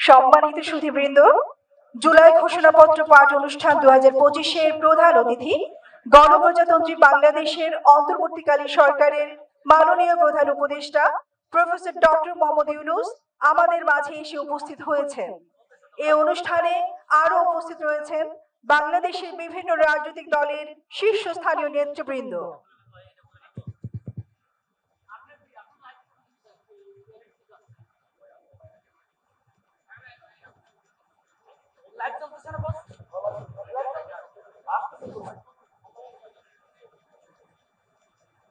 সম্মানিত সুধীবৃন্দ, জুলাই ঘোষণাপত্র পাঠ অনুষ্ঠান 2025-এর প্রধান অতিথি গণপ্রজাতন্ত্রী বাংলাদেশের অন্তর্বর্তীকালীন সরকারের মাননীয় প্রধান উপদেষ্টা প্রফেসর ডক্টর মোহাম্মদ ইউনূস আমাদের মাঝে এসে উপস্থিত হয়েছেন। এই অনুষ্ঠানে আরো উপস্থিত রয়েছেন বাংলাদেশের বিভিন্ন রাজনৈতিক দলের শীর্ষস্থানীয় নেতৃবৃন্দ।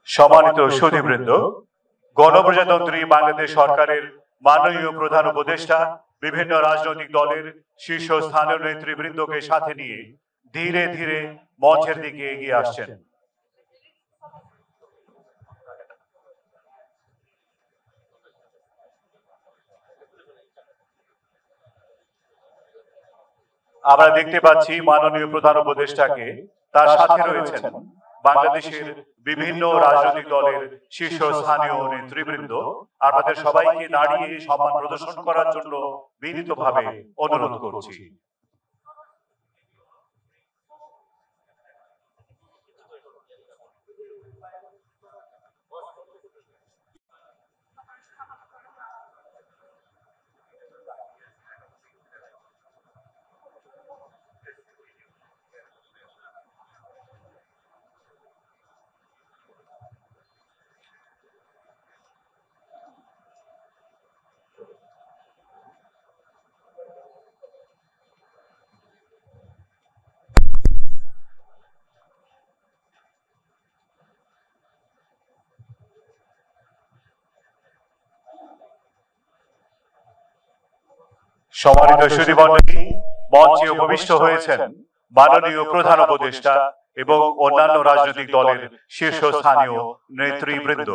সম্মানিত সুধীবৃন্দ, গণপ্রজাতন্ত্রী বাংলাদেশ সরকারের মাননীয় প্রধান উপদেষ্টা বিভিন্ন রাজনৈতিক দলের শীর্ষস্থানীয় নেতৃবৃন্দকে সাথে নিয়ে ধীরে ধীরে মঞ্চের দিকে এগিয়ে আসছেন। আমরা দেখতে পাচ্ছি মাননীয় প্রধান উপদেষ্টাকে, তার সাথে রয়েছেন বাংলাদেশের বিভিন্ন রাজনৈতিক দলের শীর্ষস্থানীয় নেতৃবৃন্দ। আপনাদের সবাইকে দাঁড়িয়ে সম্মান প্রদর্শন করার জন্য বিনীতভাবে অনুরোধ করছি। সম্মানিত সুধীমণ্ডলী, মঞ্চে উপবিষ্ট হয়েছেন মাননীয় প্রধান উপদেষ্টা এবং অন্যান্য রাজনৈতিক দলের শীর্ষস্থানীয় নেতৃবৃন্দ।